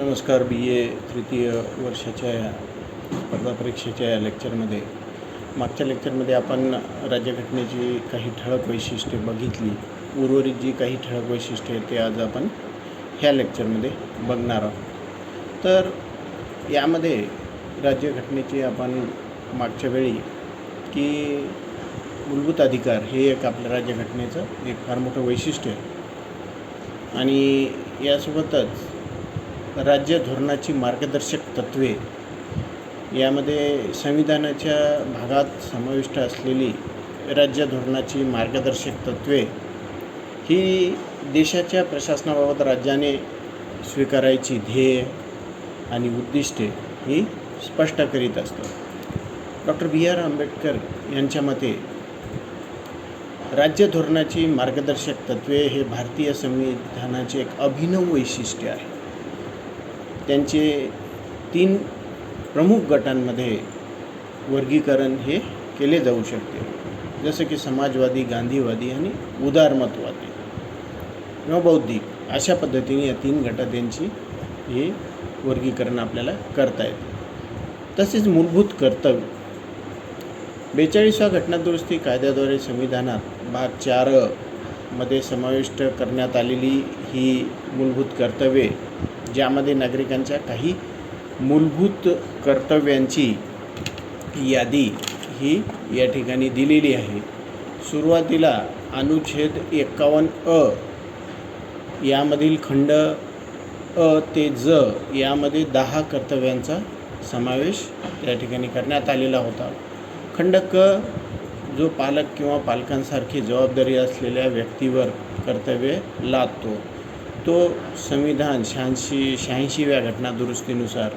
नमस्कार. BA तृतीय वर्षाच्या स्पर्धा परीक्षेच्या या लेक्चरमध्ये मागच्या लेक्चरमध्ये आपण राज्यघटनेची काही ठळक वैशिष्ट्ये बघितली. उर्वरित जी काही ठळक वैशिष्ट्ये आहेत ते आज आपण ह्या लेक्चरमध्ये बघणार आहोत. तर यामध्ये राज्यघटनेची आपण मागच्या वेळी की मूलभूत अधिकार हे एक आपल्या राज्यघटनेचं एक फार मोठं वैशिष्ट्य आहे आणि यासोबतच राज्य धोरणाची मार्गदर्शक तत्त्वे यामध्ये संविधानाच्या भागात समाविष्ट असलेली राज्य धोरणाची मार्गदर्शक तत्त्वे ही देशाच्या प्रशासनाबाबत राज्याने स्वीकारायची ध्येय आणि उद्दिष्टे ही स्पष्ट करीत असतात. Doctor B.R. आंबेडकर यांच्या मते राज्य धोरणाची मार्गदर्शक तत्त्वे हे भारतीय संविधानाचे एक अभिनव वैशिष्ट्य आहे. त्यांचे 3 प्रमुख गटांमध्ये वर्गीकरण हे केले जाऊ शकते, जसं की समाजवादी, गांधीवादी आणि उदारमतवादी किंवा बौद्धिक. अशा पद्धतीने या 3 गटात यांची हे वर्गीकरण आपल्याला करता येते. तसेच मूलभूत कर्तव्य 42व्या घटनादुरुस्ती कायद्याद्वारे संविधानात भाग 4 मध्ये समाविष्ट करण्यात आलेली ही मूलभूत कर्तव्ये, ज्यामध्ये नागरिकांच्या काही मूलभूत कर्तव्यांची यादी ही या ठिकाणी दिलेली आहे. सुरुवातीला अनुच्छेद 51 यामधील खंड अ ते ज यामध्ये 10 कर्तव्यांचा समावेश या ठिकाणी करण्यात आलेला होता. खंड क जो पालक किंवा पालकांसारखी जबाबदारी असलेल्या व्यक्तीवर कर्तव्य लादतो, तो संविधान 86व्या घटनादुरुस्तीनुसार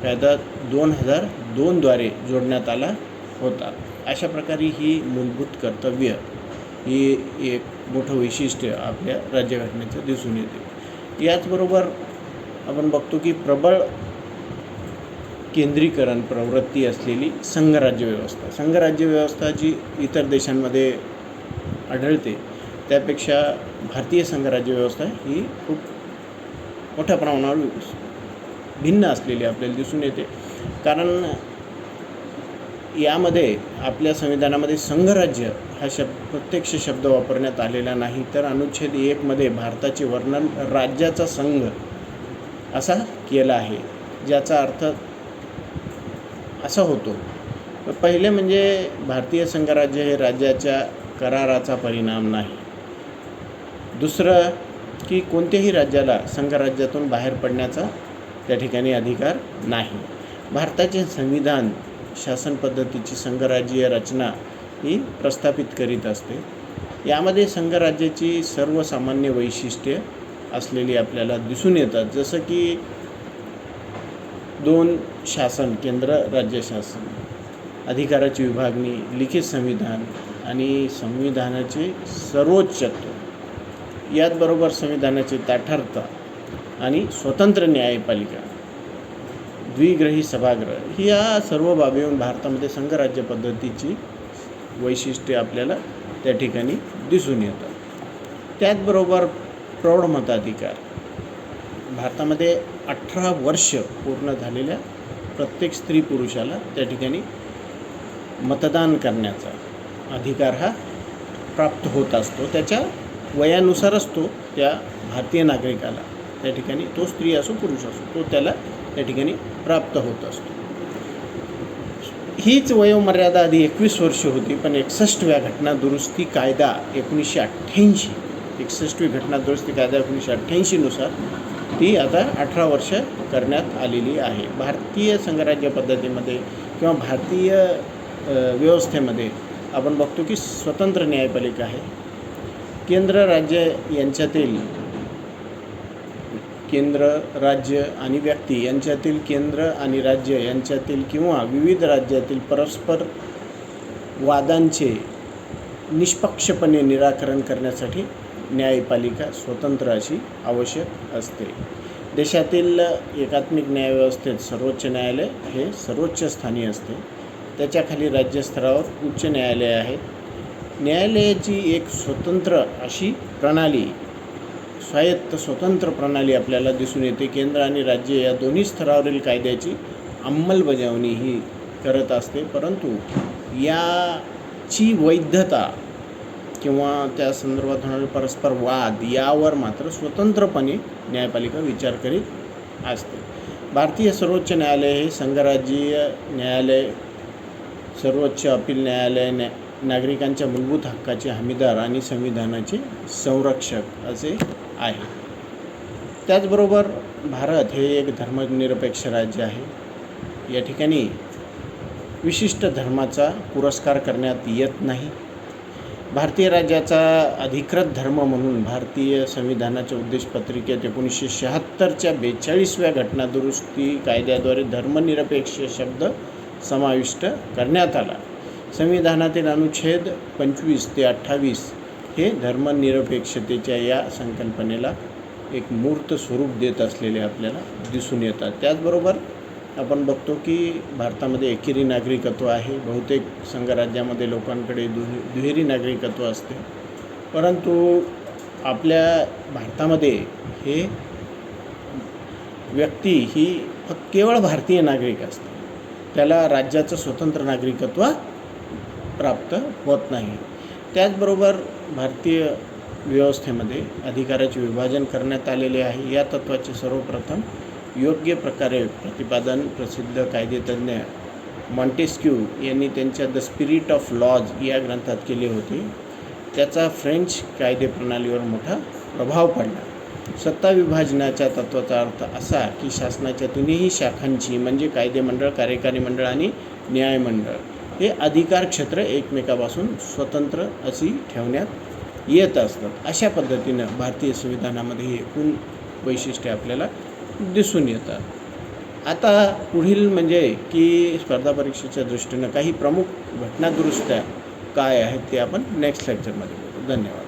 कायदा 2002 द्वारे जोडण्यात आला होता. अशा प्रकारे ही मूलभूत कर्तव्य ही एक मोठं वैशिष्ट्य आपल्या राज्यघटनेचं दिसून येते. याचबरोबर आपण बघतो की प्रबळ केंद्रीकरण प्रवृत्ती असलेली संघराज्य व्यवस्था जी इतर देशांमध्ये आढळते त्यापेक्षा भारतीय संघराज्य व्यवस्था ही खूप मोठ्या प्रमाणावर भिन्न असलेली आपल्याला दिसून येते. कारण यामध्ये आपल्या संविधानामध्ये संघराज्य हा प्रत्यक्ष शब्द वापरण्यात आलेला नाही, तर अनुच्छेद 1 मध्ये भारताचे वर्णन राज्याचा संघ असा केला आहे, ज्याचा अर्थ असा होतो. पहिले म्हणजे भारतीय संघराज्य हे राज्याच्या कराराचा परिणाम नाही. दुसरं की कोणत्याही राज्याला संघराज्यातून बाहेर पडण्याचा त्या ठिकाणी अधिकार नाही. भारताचे संविधान शासन पद्धतीची संघराज्यीय रचना ही प्रस्थापित करीत असते. यामध्ये संघराज्याची सर्वसामान्य वैशिष्ट्ये असलेली आपल्याला दिसून येतात, जसं की 2 शासन, केंद्र राज्य शासन, अधिकाराची विभागणी, लिखित संविधान आणि संविधानाचे सर्वोच्चत्व, याचबरोबर संविधानाचे ताठारता आणि स्वतंत्र न्यायपालिका, द्विग्रही सभागृह, या सर्व बाबीवरून भारतामध्ये संघराज्य पद्धतीची वैशिष्ट्ये आपल्याला त्या ठिकाणी दिसून येतात. त्याचबरोबर प्रौढ मताधिकार, भारतामध्ये 18 वर्ष पूर्ण झालेल्या प्रत्येक स्त्री पुरुषाला त्या ठिकाणी मतदान करण्याचा अधिकार हा प्राप्त होत असतो. त्याच्या वयानुसारच तो त्या भारतीय नागरिकाला त्या ठिकाणी, तो स्त्री असो पुरुष असो, तो त्याला त्या ठिकाणी प्राप्त होत असतो. हीच वयोमर्यादा आधी 21 वर्ष होती, पण 61व्या घटनादुरुस्ती कायदा 61वी घटनादुरुस्ती कायदा 1988 नुसार ती आता 18 वर्ष करण्यात आलेली आहे. भारतीय संघराज्य पद्धतीमध्ये किंवा भारतीय व्यवस्थेमध्ये आपण बघतो की स्वतंत्र न्यायपालिका आहे. केंद्र राज्य आणि व्यक्ती यांच्यातील, केंद्र आणि राज्य यांच्यातील किंवा विविध राज्यातील परस्पर वादांचे निष्पक्षपणे निराकरण करण्यासाठी न्यायपालिका स्वतंत्र अशी आवश्यक असते. देशातील एकात्मिक न्यायव्यवस्थेत सर्वोच्च न्यायालय हे सर्वोच्च स्थानी असते. त्याच्याखाली राज्यस्तरावर उच्च न्यायालय आहेत. न्यायालयाची एक स्वतंत्र अशी प्रणाली स्वायत्त स्वतंत्र प्रणाली आपल्याला दिसून येते. केंद्र आणि राज्य या दोन्ही स्तरावरील कायद्याची अंमलबजावणी ही करत असते, परंतु याची वैधता किंवा त्या संदर्भात होणारे परस्पर वाद यावर मात्र स्वतंत्रपणे न्यायपालिका विचार करीत असते. भारतीय सर्वोच्च न्यायालय हे संघराज्यीय न्यायालय, सर्वोच्च अपील न्यायालय, नागरिकांच्या मूलभूत हक्काचे हमीदार आणि संविधानाचे संरक्षक असे आहे. त्याचबरोबर भारत हे एक धर्मनिरपेक्ष राज्य आहे. या ठिकाणी विशिष्ट धर्माचा पुरस्कार करण्यात येत नाही. भारतीय राज्याचा अधिकृत धर्म म्हणून भारतीय संविधानाच्या उद्देशपत्रिकेत 1976च्या 42व्या घटनादुरुस्ती कायद्याद्वारे धर्मनिरपेक्ष शब्द समाविष्ट करण्यात आला. संविधानातील अनुच्छेद 25 ते 28 हे धर्मनिरपेक्षतेच्या या संकल्पनेला एक मूर्त स्वरूप देत असलेले आपल्याला दिसून येतात. त्याचबरोबर आपण बघतो की भारतामध्ये एकेरी नागरिकत्व आहे. बहुतेक संघराज्यामध्ये लोकांकडे दुहेरी नागरिकत्व असते, परंतु आपल्या भारतामध्ये हे व्यक्ती ही केवळ भारतीय नागरिक असते, त्याला राज्याचं स्वतंत्र नागरिकत्व प्राप्त होत नाही. त्याचबरोबर भारतीय व्यवस्थेमध्ये अधिकाराचे विभाजन करण्यात आलेले आहे. या तत्त्वाचे सर्वप्रथम योग्य प्रकारे प्रतिपादन प्रसिद्ध कायदेतज्ञ मॉन्टेस्क्यू यांनी त्यांच्या द स्पिरिट ऑफ लॉज या ग्रंथात केले होते. त्याचा फ्रेंच कायदेप्रणालीवर मोठा प्रभाव पडला. सत्ता विभाजनाच्या तत्त्वाचा अर्थ असा की शासनाच्या तिन्ही शाखांची म्हणजे कायदेमंडळ, कार्यकारी मंडळ आणि न्यायमंडळ हे अधिकार क्षेत्र एकमेकापासून स्वतंत्र अशी ठेवण्यात येत असतात. अशा पद्धतीनं भारतीय संविधानामध्ये हे एकूण वैशिष्ट्ये आपल्याला दिसून येतात. आता पुढील म्हणजे की स्पर्धा परीक्षेच्या दृष्टीनं काही प्रमुख घटनादुरुस्त्या काय आहेत ते आपण नेक्स्ट लेक्चरमध्ये बघू. धन्यवाद.